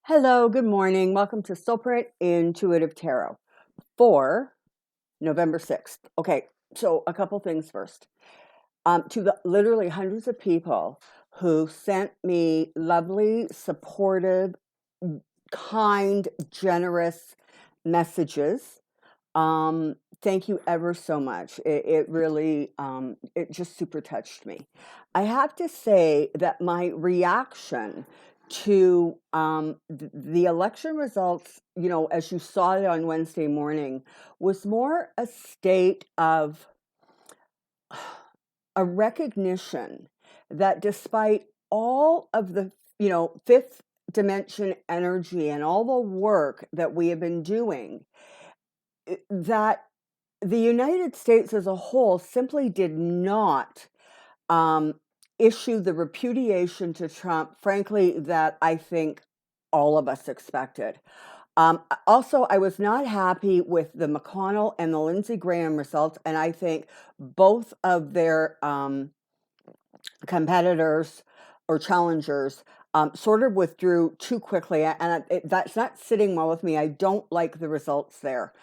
Hello, good morning. Welcome to Soulprint Intuitive Tarot for November 6th. Okay, so a couple things first. To the literally hundreds of people who sent me lovely, supportive, kind, generous messages. Thank you ever so much. It really, it just super touched me. I have to say that my reaction to the election results, as you saw it on Wednesday morning, was more a state of a recognition that despite all of the, fifth dimension energy and all the work that we have been doing, that the United States as a whole simply did not um, issue the repudiation to Trump, frankly, that I think all of us expected. Also, I was not happy with the McConnell and the Lindsey Graham results, and I think both of their competitors or challengers sort of withdrew too quickly, and that's not sitting well with me. I don't like the results there.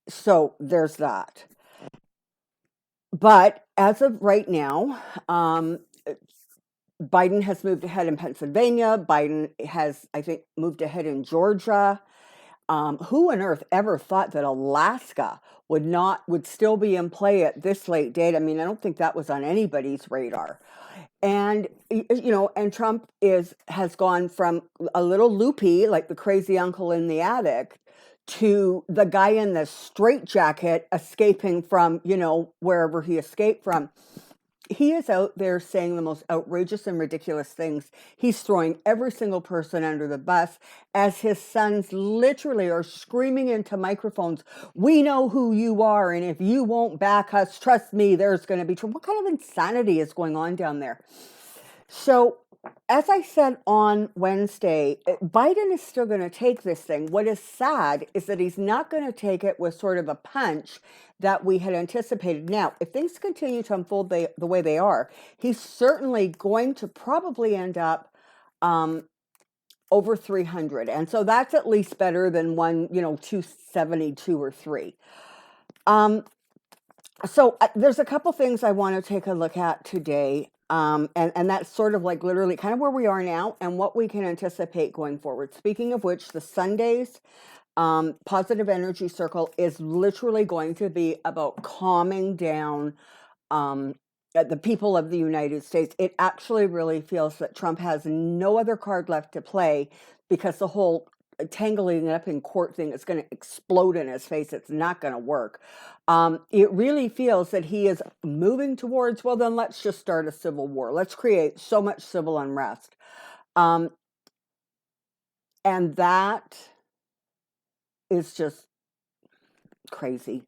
So there's that. But as of right now, Biden has moved ahead in Pennsylvania. Biden has, I think, moved ahead in Georgia. Who on earth ever thought that Alaska would still be in play at this late date? I mean, I don't think that was on anybody's radar. And and Trump has gone from a little loopy, like the crazy uncle in the attic, to the guy in the straitjacket escaping from, wherever he escaped from. He is out there saying the most outrageous and ridiculous things. He's throwing every single person under the bus as his sons literally are screaming into microphones, "We know who you are, and if you won't back us, trust me, there's going to be trouble." What kind of insanity is going on down there? So, as I said on Wednesday, Biden is still going to take this thing. What is sad is that he's not going to take it with sort of a punch that we had anticipated. Now, if things continue to unfold the way they are, he's certainly going to probably end up over 300. And so that's at least better than 272 or 3. So there's a couple things I want to take a look at today. And that's sort of like literally kind of where we are now and what we can anticipate going forward. Speaking of which, the Sundays positive energy circle is literally going to be about calming down the people of the United States. It actually really feels that Trump has no other card left to play because the whole tangling it up in court thing is going to explode in his face. It's not going to work. It really feels that he is moving towards, well, then let's just start a civil war. Let's create so much civil unrest. And that is just crazy.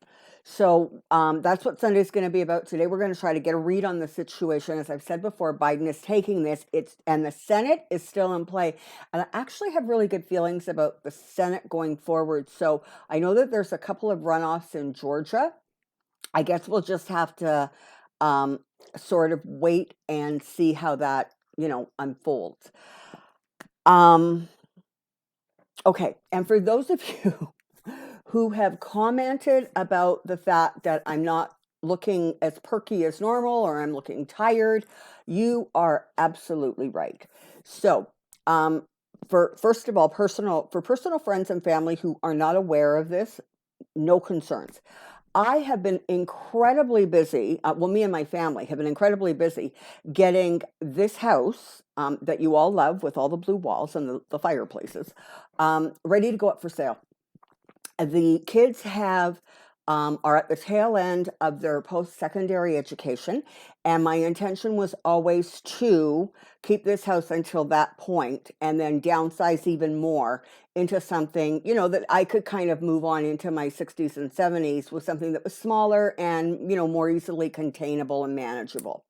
So that's what Sunday's going to be about today. We're going to try to get a read on the situation. As I've said before, Biden is taking this. And the Senate is still in play. And I actually have really good feelings about the Senate going forward. So I know that there's a couple of runoffs in Georgia. I guess we'll just have to sort of wait and see how that, unfolds. Okay. And for those of you who have commented about the fact that I'm not looking as perky as normal or I'm looking tired, you are absolutely right. So, first of all, for personal friends and family who are not aware of this, no concerns. I have been incredibly busy. Me and my family have been incredibly busy getting this house that you all love with all the blue walls and the fireplaces ready to go up for sale. The kids are at the tail end of their post-secondary education, and my intention was always to keep this house until that point and then downsize even more into something, that I could kind of move on into my 60s and 70s with something that was smaller and, more easily containable and manageable.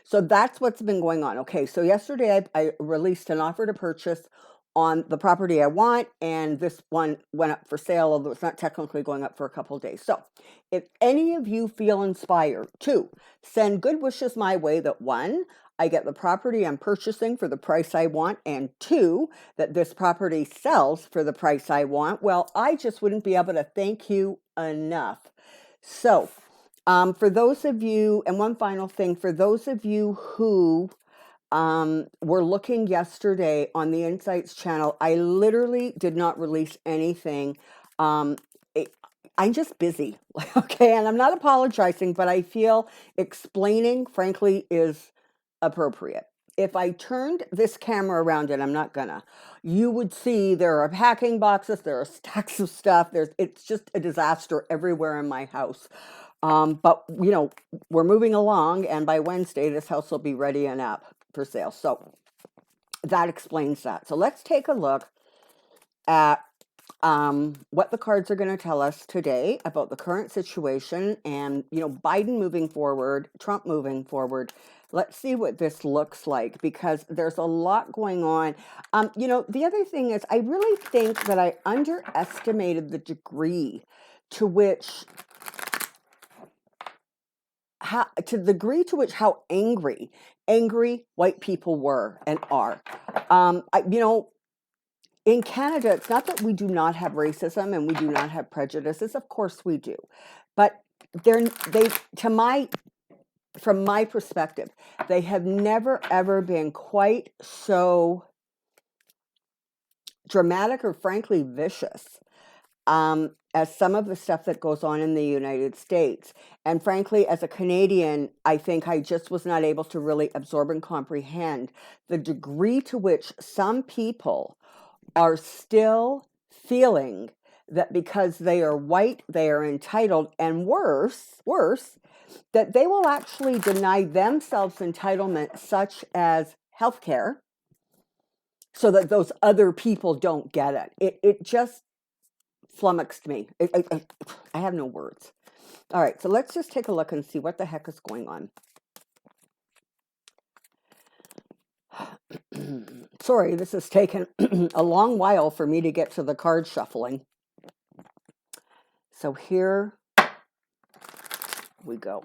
So that's what's been going on. Okay, so yesterday I released an offer to purchase on the property I want, and this one went up for sale, although it's not technically going up for a couple of days. So if any of you feel inspired to send good wishes my way, that one, I get the property I'm purchasing for the price I want, and 2, that this property sells for the price I want, well, I just wouldn't be able to thank you enough. So, for those of you, and one final thing, for those of you who were looking yesterday on the Insights channel, I literally did not release anything. It, I'm just busy, okay? And I'm not apologizing, but I feel explaining, frankly, is appropriate. If I turned this camera around, and I'm not gonna, you would see there are packing boxes, there are stacks of stuff. It's just a disaster everywhere in my house. But we're moving along, and by Wednesday, this house will be ready and up for sale. So that explains that. So let's take a look at what the cards are going to tell us today about the current situation and, Biden moving forward, Trump moving forward. Let's see what this looks like, because there's a lot going on. The other thing is, I really think that I underestimated the degree to which how angry white people were and are. In Canada, it's not that we do not have racism and we do not have prejudices. Of course we do. But from my perspective, they have never, ever been quite so dramatic or frankly vicious as some of the stuff that goes on in the United States. And frankly, as a Canadian, I think I just was not able to really absorb and comprehend the degree to which some people are still feeling that because they are white, they are entitled, and worse, that they will actually deny themselves entitlements such as healthcare so that those other people don't get it. It just flummoxed me. I have no words. All right, so let's just take a look and see what the heck is going on. Sorry, this has taken a long while for me to get to the card shuffling. So here we go.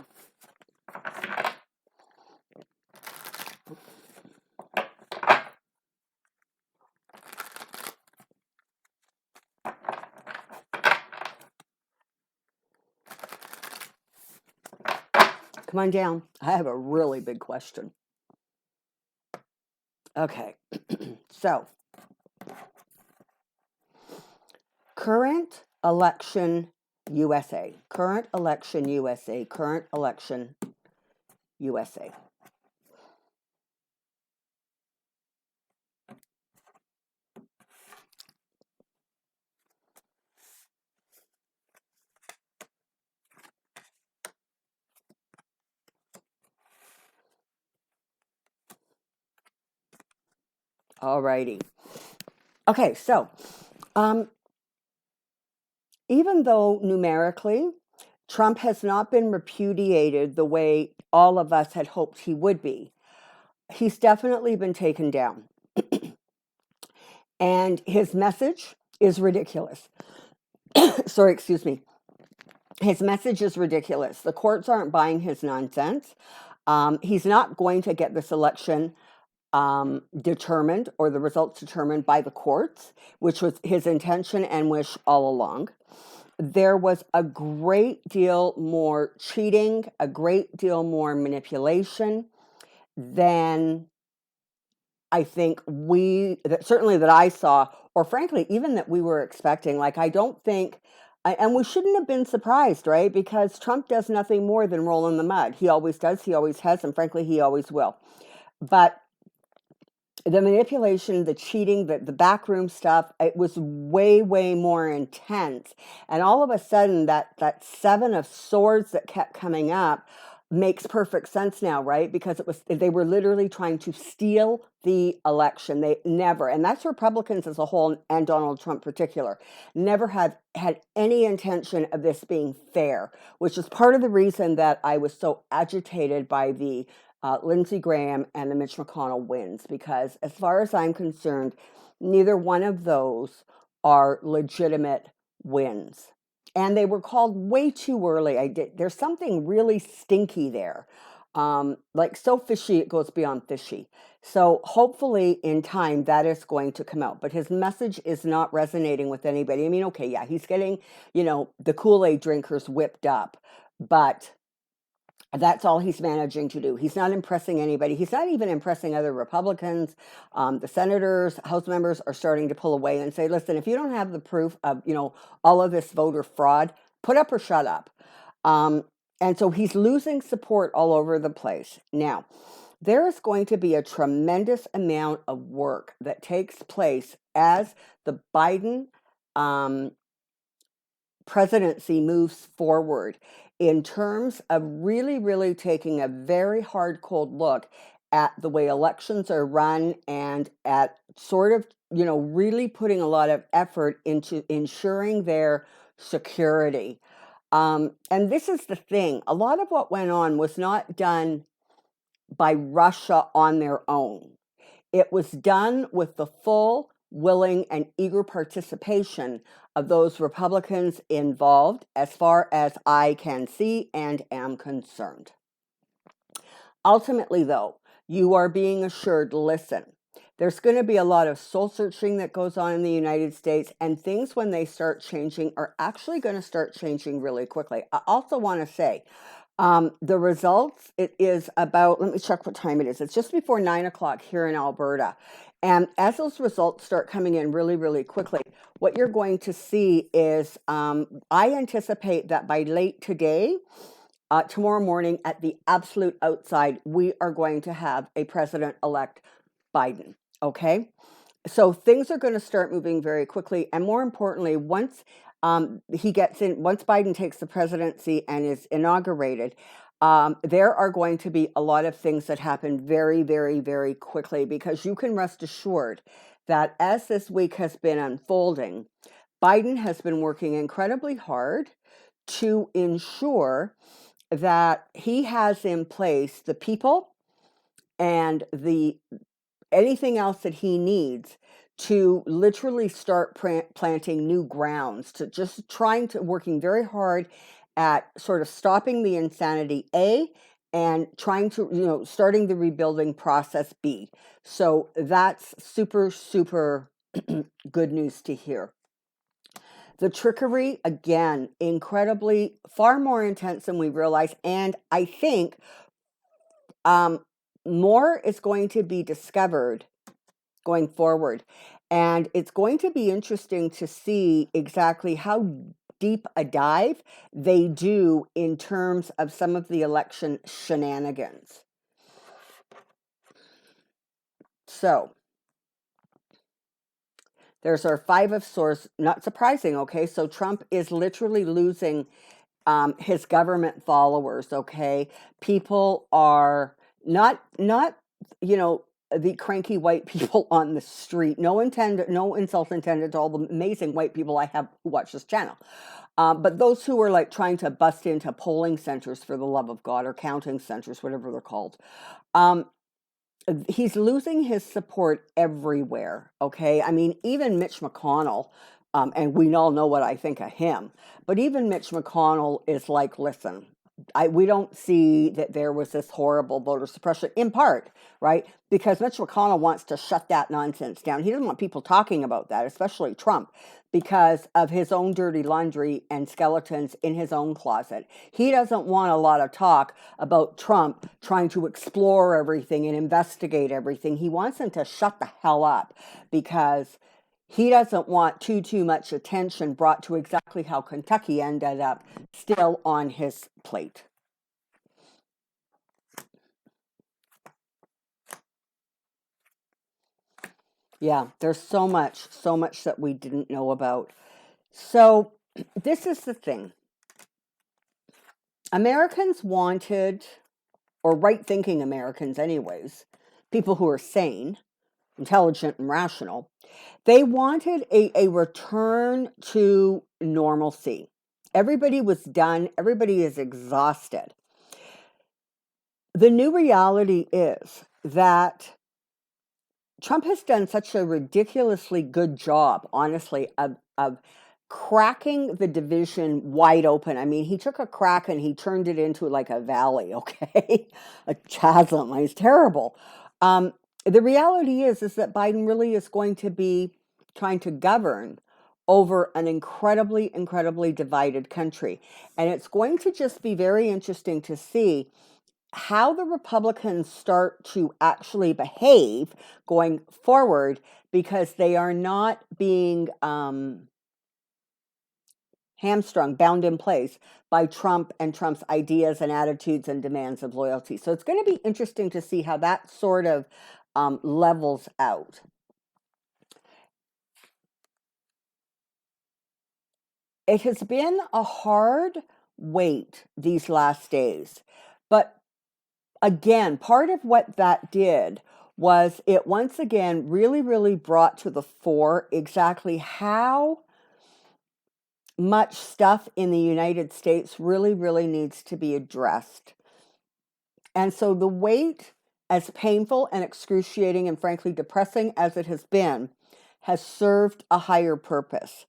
Come on down. I have a really big question. Okay, so current election USA, current election USA, current election USA. All righty. Okay, so even though numerically Trump has not been repudiated the way all of us had hoped he would be, he's definitely been taken down. And his message is ridiculous. Sorry, excuse me. His message is ridiculous. The courts aren't buying his nonsense. He's not going to get this election determined or the results determined by the courts, which was his intention and wish all along. There was a great deal more cheating, a great deal more manipulation than I think certainly that I saw, or frankly, even that we were expecting. Like, I don't think, and we shouldn't have been surprised, right? Because Trump does nothing more than roll in the mud. He always does, he always has, and frankly, he always will. But the manipulation, the cheating, the backroom stuff, it was way, way more intense. And all of a sudden, that 7 of Swords that kept coming up makes perfect sense now, right? Because they were literally trying to steal the election. They never, and that's Republicans as a whole, and Donald Trump in particular, never had any intention of this being fair, which is part of the reason that I was so agitated by the Lindsey Graham and the Mitch McConnell wins, because as far as I'm concerned, neither one of those are legitimate wins. And they were called way too early. There's something really stinky there. like so fishy, it goes beyond fishy. So hopefully in time that is going to come out. But his message is not resonating with anybody. I mean, okay, yeah, he's getting, the Kool-Aid drinkers whipped up, but that's all he's managing to do. He's not impressing anybody. He's not even impressing other Republicans. The senators, House members are starting to pull away and say, listen, if you don't have the proof of, all of this voter fraud, put up or shut up. And so he's losing support all over the place. Now, there is going to be a tremendous amount of work that takes place as the Biden presidency moves forward in terms of really, really taking a very hard, cold look at the way elections are run and at sort of, really putting a lot of effort into ensuring their security. And this is the thing. A lot of what went on was not done by Russia on their own. It was done with the full, willing, and eager participation of those Republicans involved, as far as I can see and am concerned. Ultimately, though, you are being assured, listen, there's going to be a lot of soul searching that goes on in the United States, and things, when they start changing, are actually going to start changing really quickly. I also want to say, the results, it is about, let me check what time it is. It's just before 9 o'clock here in Alberta. And as those results start coming in really, really quickly, what you're going to see is, I anticipate that by late today, tomorrow morning at the absolute outside, we are going to have a president-elect Biden, okay? So things are going to start moving very quickly. And more importantly, once once Biden takes the presidency and is inaugurated, there are going to be a lot of things that happen very, very, very quickly, because you can rest assured that as this week has been unfolding, Biden has been working incredibly hard to ensure that he has in place the people and anything else that he needs to literally start planting new grounds, to just working very hard at sort of stopping the insanity, A, and trying to, starting the rebuilding process, B. So that's super, super good news to hear. The trickery, again, incredibly far more intense than we realize. And I think more is going to be discovered going forward. And it's going to be interesting to see exactly how deep a dive they do in terms of some of the election shenanigans. So there's our Five of Swords. Not surprising, okay? So Trump is literally losing his government followers, okay? People are not the cranky white people on the street. No insult intended to all the amazing white people I have who watch this channel. But those who are like trying to bust into polling centers, for the love of God, or counting centers, whatever they're called. He's losing his support everywhere, okay? I mean, even Mitch McConnell, and we all know what I think of him, but even Mitch McConnell is like, listen, we don't see that there was this horrible voter suppression, in part, right? Because Mitch McConnell wants to shut that nonsense down. He doesn't want people talking about that, especially Trump, because of his own dirty laundry and skeletons in his own closet. He doesn't want a lot of talk about Trump trying to explore everything and investigate everything. He wants him to shut the hell up, because he doesn't want too much attention brought to exactly how Kentucky ended up still on his plate. Yeah, there's so much that we didn't know about. So this is the thing. Americans wanted, or right-thinking Americans anyways, people who are sane, intelligent, and rational, they wanted a return to normalcy. Everybody was done. Everybody is exhausted. The new reality is that Trump has done such a ridiculously good job, honestly, of cracking the division wide open. I mean, he took a crack and he turned it into like a valley, okay? A chasm. It's terrible. The reality is that Biden really is going to be trying to govern over an incredibly, incredibly divided country. And it's going to just be very interesting to see how the Republicans start to actually behave going forward, because they are not being hamstrung, bound in place by Trump and Trump's ideas and attitudes and demands of loyalty. So it's going to be interesting to see how that sort of levels out. It has been a hard wait these last days, but again, part of what that did was it once again really, really brought to the fore exactly how much stuff in the United States really, really needs to be addressed. And so the wait, as painful and excruciating and frankly depressing as it has been, has served a higher purpose.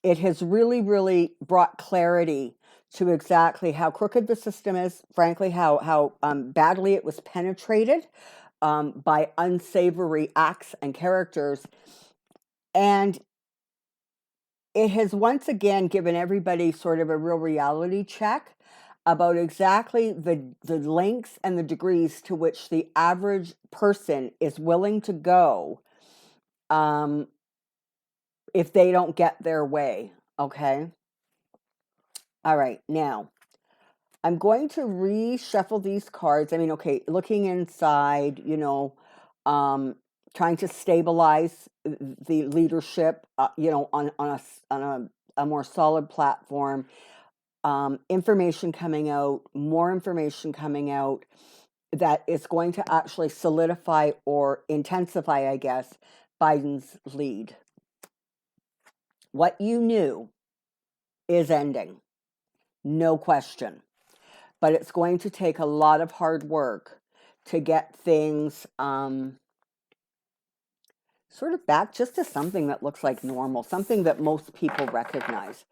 It has really, really brought clarity to exactly how crooked the system is, frankly, how badly it was penetrated by unsavory acts and characters. And it has once again given everybody sort of a real reality check about exactly the lengths and the degrees to which the average person is willing to go if they don't get their way, okay? All right, now, I'm going to reshuffle these cards. I mean, okay, looking inside, trying to stabilize the leadership, on a more solid platform. Information coming out, more information coming out that is going to actually solidify or intensify, I guess, Biden's lead. What you knew is ending, no question. But it's going to take a lot of hard work to get things sort of back just to something that looks like normal, something that most people recognize.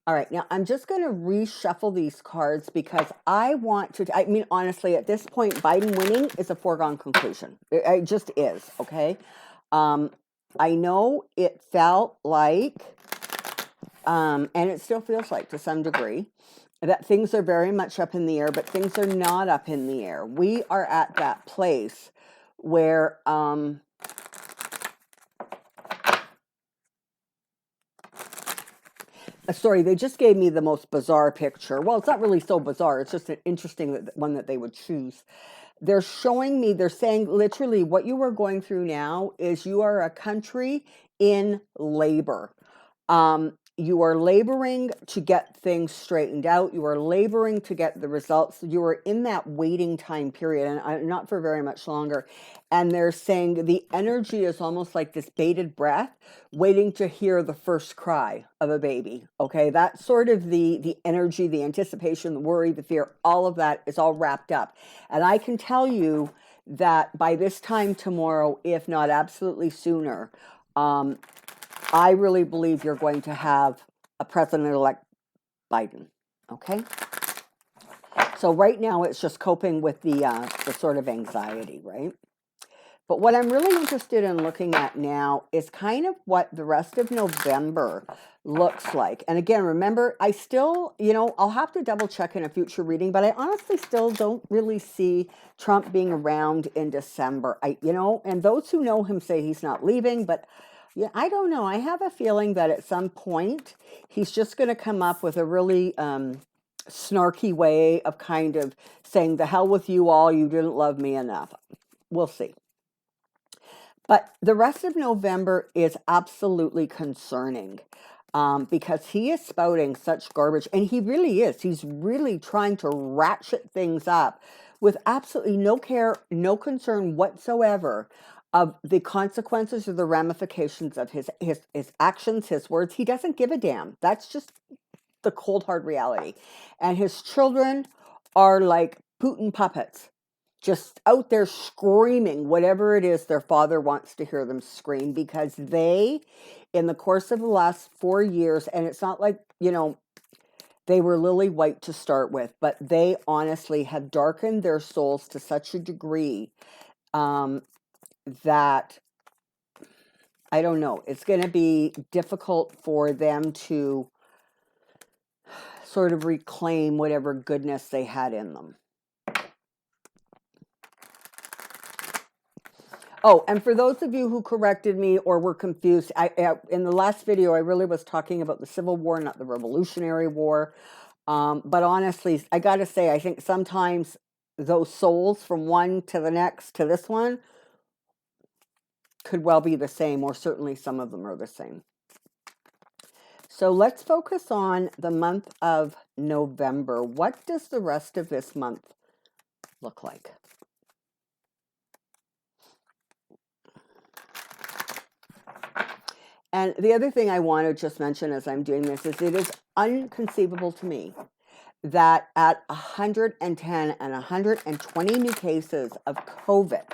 All right, now I'm just going to reshuffle these cards because I want to, I mean, honestly, at this point, Biden winning is a foregone conclusion. It just is, okay? I know it felt like, and it still feels like to some degree, that things are very much up in the air, but things are not up in the air. We are at that place where sorry, they just gave me the most bizarre picture. Well, it's not really so bizarre. It's just an interesting one that they would choose. They're showing me, they're saying literally what you are going through now is you are a country in labor. You are laboring to get things straightened out. You are laboring to get the results. You are in that waiting time period, and not for very much longer. And they're saying the energy is almost like this bated breath, waiting to hear the first cry of a baby. Okay, that's sort of the energy, the anticipation, the worry, the fear, all of that is all wrapped up. And I can tell you that by this time tomorrow, if not absolutely sooner, I really believe you're going to have a President-elect Biden, okay? So right now it's just coping with the sort of anxiety, right? But what I'm really interested in looking at now is kind of what the rest of November looks like. And again, remember, I still, I'll have to double check in a future reading, but I honestly still don't really see Trump being around in December. And those who know him say he's not leaving, but yeah, I don't know. I have a feeling that at some point he's just going to come up with a really snarky way of kind of saying, the hell with you all, you didn't love me enough. We'll see. But the rest of November is absolutely concerning because he is spouting such garbage, and he really is. He's really trying to ratchet things up with absolutely no care, no concern whatsoever of the consequences or the ramifications of his actions, his words. He doesn't give a damn. That's just the cold, hard reality. And his children are like Putin puppets. just out there screaming whatever it is their father wants to hear them scream, because they, in the course of the last 4 years, and it's not like, they were lily white to start with, but they honestly have darkened their souls to such a degree that, I don't know, it's going to be difficult for them to sort of reclaim whatever goodness they had in them. Oh, and for those of you who corrected me or were confused, in the last video, I really was talking about the Civil War, not the Revolutionary War. But honestly, I got to say, I think sometimes those souls from one to the next to this one could well be the same, or certainly some of them are the same. So let's focus on the month of November. What does the rest of this month look like? And the other thing I want to just mention as I'm doing this is it is inconceivable to me that at 110 and 120 new cases of COVID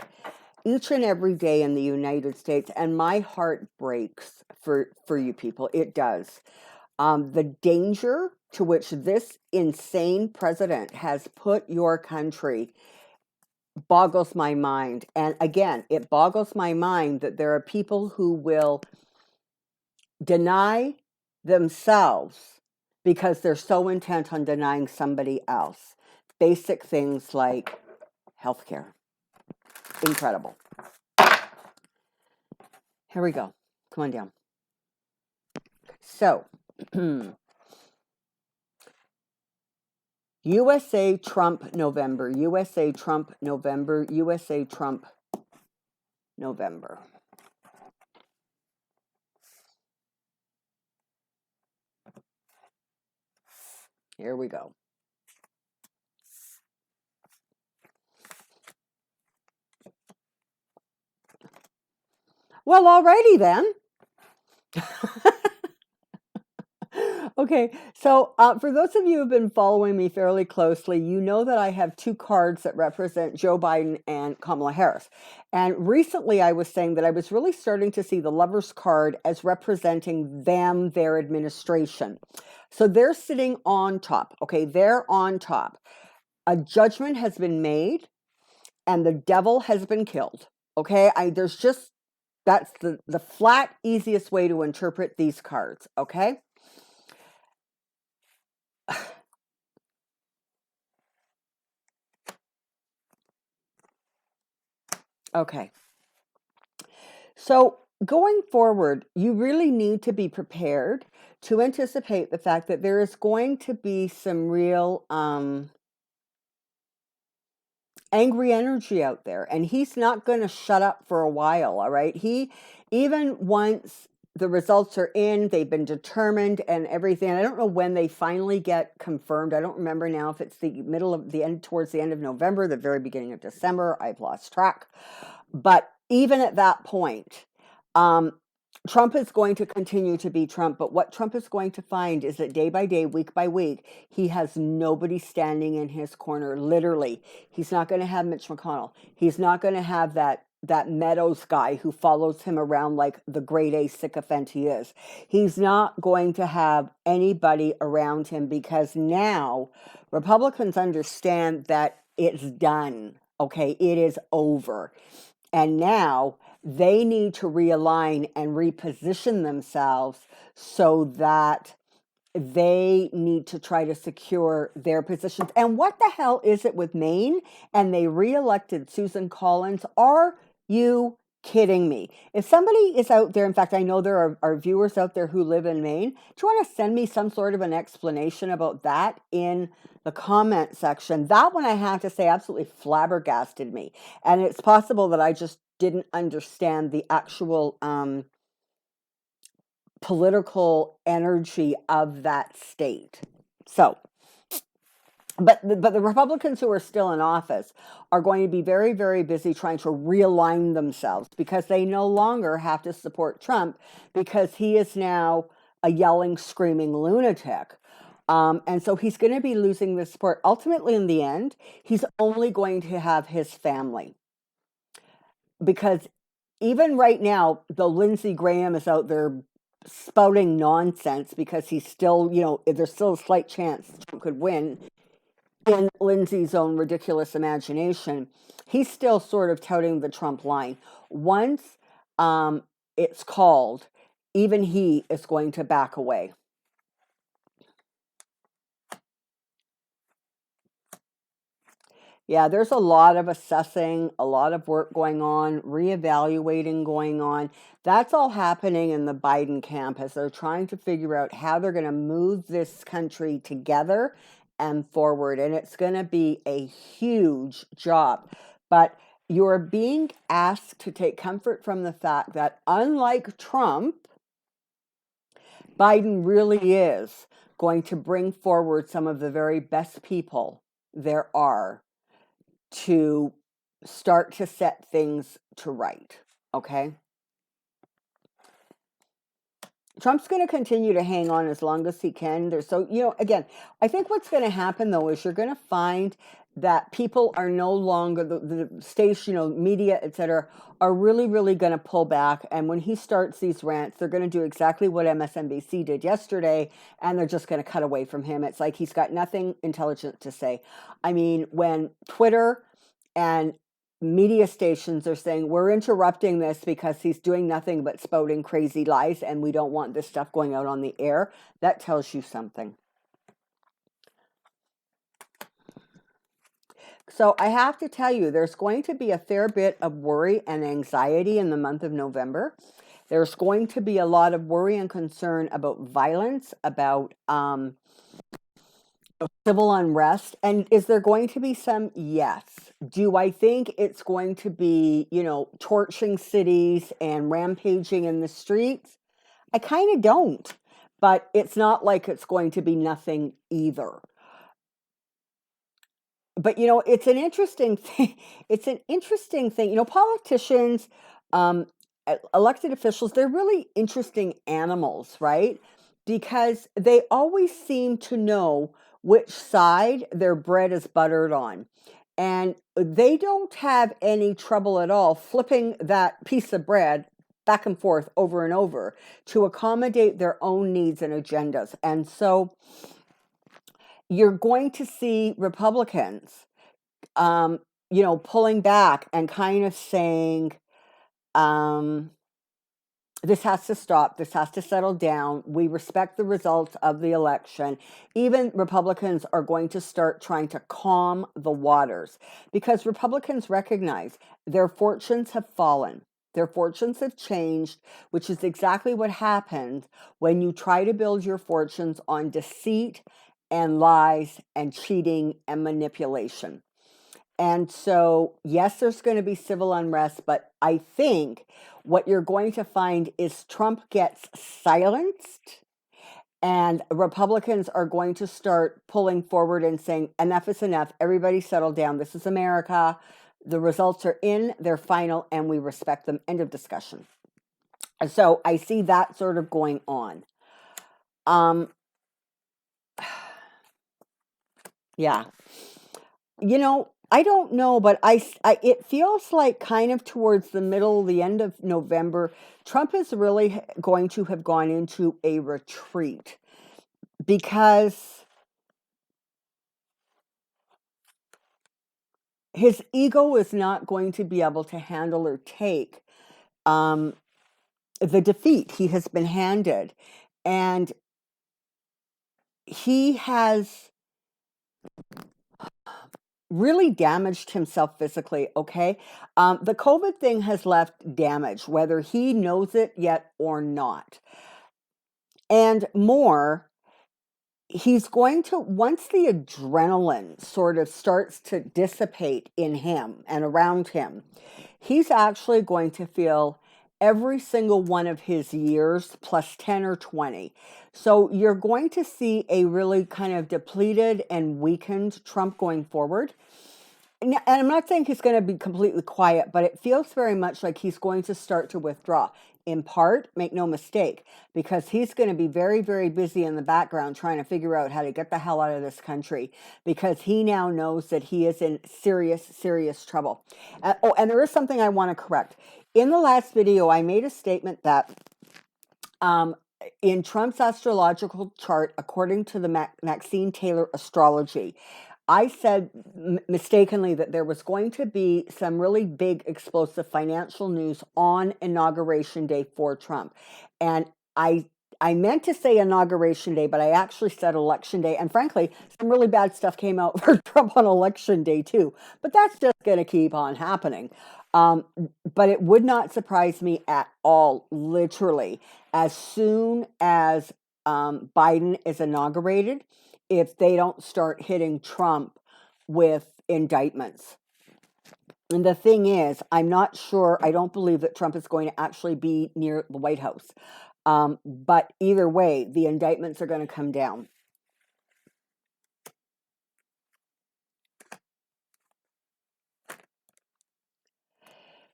each and every day in the United States, and my heart breaks for you people. It does. The danger to which this insane president has put your country boggles my mind. And again, it boggles my mind that there are people who will deny themselves because they're so intent on denying somebody else basic things like healthcare. Incredible. Here we go. Come on down. So, USA Trump November, USA Trump November, USA Trump November. Here we go. Well, alrighty then. Okay, so for those of you who have been following me fairly closely, you know that I have two cards that represent Joe Biden and Kamala Harris. And recently I was saying that I was really starting to see the Lover's card as representing them, their administration. So they're sitting on top, okay? They're on top. A judgment has been made and the devil has been killed, okay? That's the flat, easiest way to interpret these cards, okay? Okay. So going forward, you really need to be prepared to anticipate the fact that there is going to be some real angry energy out there, and he's not going to shut up for a while. All right. Even once the results are in, they've been determined and everything. I don't know when they finally get confirmed. I don't remember now if it's the middle of the end, towards the end of November, the very beginning of December. I've lost track. But even at that point, Trump is going to continue to be Trump. But what Trump is going to find is that day by day, week by week, he has nobody standing in his corner. Literally, he's not going to have Mitch McConnell. He's not going to have that Meadows guy who follows him around like the grade A sycophant he is. He's not going to have anybody around him because now Republicans understand that it's done. Okay, it is over. And now they need to realign and reposition themselves so that they need to try to secure their positions. And what the hell is it with Maine? And they reelected Susan Collins. Are you kidding me? If somebody is out there, in fact, I know there are viewers out there who live in Maine. Do you want to send me some sort of an explanation about that in the comment section? That one, I have to say, absolutely flabbergasted me. And it's possible that I just didn't understand the actual political energy of that state. So, but the Republicans who are still in office are going to be very, very busy trying to realign themselves because they no longer have to support Trump because he is now a yelling, screaming lunatic. And so he's going to be losing this support. Ultimately, in the end, he's only going to have his family. Because even right now, though Lindsey Graham is out there spouting nonsense because he's still, there's still a slight chance Trump could win in Lindsey's own ridiculous imagination, he's still sort of touting the Trump line. Once it's called, even he is going to back away. Yeah, there's a lot of assessing, a lot of work going on, reevaluating going on. That's all happening in the Biden camp as they're trying to figure out how they're going to move this country together and forward. And it's going to be a huge job. But you're being asked to take comfort from the fact that, unlike Trump, Biden really is going to bring forward some of the very best people there are to start to set things to right, okay? Trump's going to continue to hang on as long as he can. Again, I think what's going to happen, though, is you're going to find that people are no longer, the station, media, et cetera, are really, really going to pull back. And when he starts these rants, they're going to do exactly what MSNBC did yesterday, and they're just going to cut away from him. It's like he's got nothing intelligent to say. I mean, when Twitter and media stations are saying, we're interrupting this because he's doing nothing but spouting crazy lies and we don't want this stuff going out on the air, that tells you something. So I have to tell you, there's going to be a fair bit of worry and anxiety in the month of November. There's going to be a lot of worry and concern about violence, about civil unrest. And is there going to be some? Yes. Do I think it's going to be, torching cities and rampaging in the streets? I kind of don't. But it's not like it's going to be nothing either. But it's an interesting thing. It's an interesting thing. Politicians, elected officials, they're really interesting animals, right? Because they always seem to know which side their bread is buttered on. And they don't have any trouble at all flipping that piece of bread back and forth over and over to accommodate their own needs and agendas. And so you're going to see Republicans, pulling back and kind of saying, this has to stop. This has to settle down. We respect the results of the election. Even Republicans are going to start trying to calm the waters because Republicans recognize their fortunes have fallen. Their fortunes have changed, which is exactly what happens when you try to build your fortunes on deceit and lies and cheating and manipulation. And so, yes, there's going to be civil unrest, but I think what you're going to find is Trump gets silenced and Republicans are going to start pulling forward and saying, enough is enough. Everybody settle down. This is America. The results are in, they're final, and we respect them. End of discussion. So I see that sort of going on. Yeah. I don't know, but it feels like kind of towards the end of November, Trump is really going to have gone into a retreat because his ego is not going to be able to handle or take the defeat he has been handed. And he has really damaged himself physically, okay? The COVID thing has left damage, whether he knows it yet or not. And more, he's going to, once the adrenaline sort of starts to dissipate in him and around him, he's actually going to feel every single one of his years plus 10 or 20. So you're going to see a really kind of depleted and weakened Trump going forward. And I'm not saying he's going to be completely quiet, but it feels very much like he's going to start to withdraw. In part, make no mistake, because he's going to be very, very busy in the background trying to figure out how to get the hell out of this country, because he now knows that he is in serious, serious trouble. Oh, and there is something I want to correct. In the last video, I made a statement that in Trump's astrological chart, according to the Maxine Taylor astrology, I said mistakenly that there was going to be some really big explosive financial news on Inauguration Day for Trump. And I meant to say Inauguration Day, but I actually said Election Day. And frankly, some really bad stuff came out for Trump on Election Day too. But that's just going to keep on happening. But it would not surprise me at all, literally, as soon as Biden is inaugurated, if they don't start hitting Trump with indictments. And the thing is, I'm not sure, I don't believe that Trump is going to actually be near the White House. But either way, the indictments are going to come down.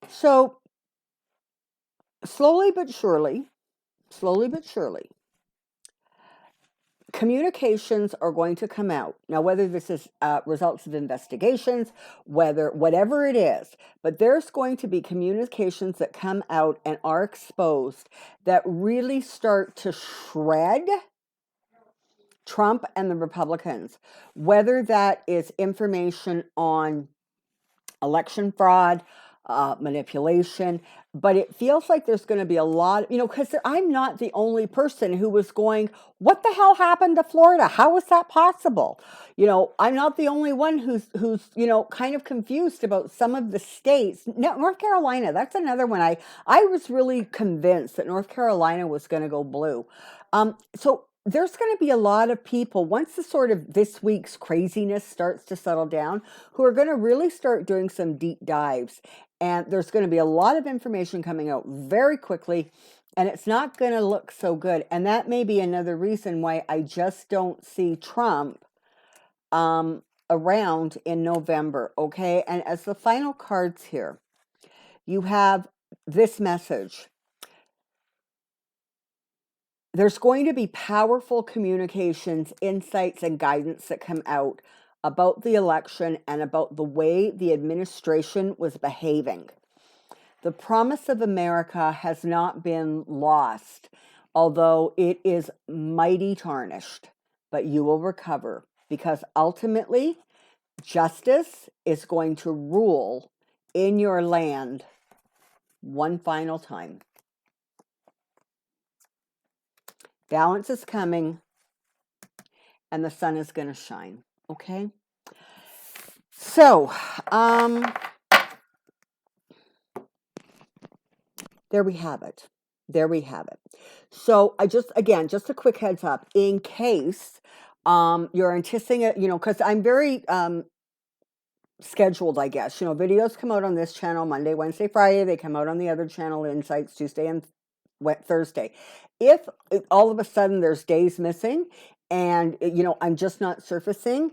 So, slowly but surely, communications are going to come out. Now, whether this is results of investigations, whatever it is, but there's going to be communications that come out and are exposed that really start to shred Trump and the Republicans, whether that is information on election fraud, manipulation, but it feels like there's going to be a lot, because I'm not the only person who was going, what the hell happened to Florida? How was that possible? I'm not the only one who's kind of confused about some of the states. North Carolina, that's another one. I was really convinced that North Carolina was going to go blue. So there's going to be a lot of people, once the sort of this week's craziness starts to settle down, who are going to really start doing some deep dives. And there's going to be a lot of information coming out very quickly, and it's not going to look so good. And that may be another reason why I just don't see Trump around in November, okay? And as the final cards here, you have this message. There's going to be powerful communications, insights, and guidance that come out about the election and about the way the administration was behaving. The promise of America has not been lost, although it is mighty tarnished, but you will recover, because ultimately, justice is going to rule in your land one final time. Balance is coming, and the sun is going to shine, okay? So, there we have it. There we have it. So, just a quick heads up, in case you're anticipating, because I'm very scheduled, I guess. Videos come out on this channel Monday, Wednesday, Friday. They come out on the other channel, Insights, Tuesday and Thursday. If all of a sudden there's days missing and, I'm just not surfacing,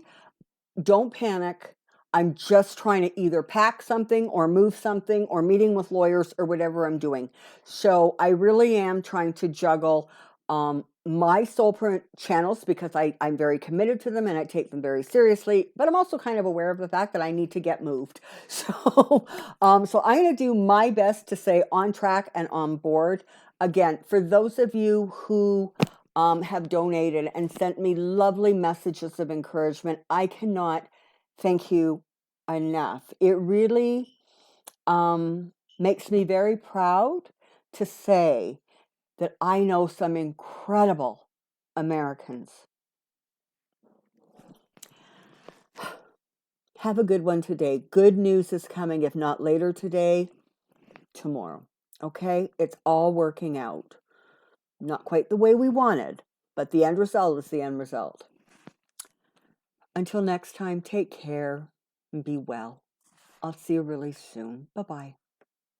don't panic. I'm just trying to either pack something or move something or meeting with lawyers or whatever I'm doing. So I really am trying to juggle my Soulprint channels, because I'm very committed to them and I take them very seriously, but I'm also kind of aware of the fact that I need to get moved. So, so I'm going to do my best to stay on track and on board. Again, for those of you who have donated and sent me lovely messages of encouragement, I cannot thank you enough. It really makes me very proud to say that I know some incredible Americans. Have a good one today. Good news is coming, if not later today, tomorrow. Okay? It's all working out. Not quite the way we wanted, but the end result is the end result. Until next time, take care and be well. I'll see you really soon. Bye-bye.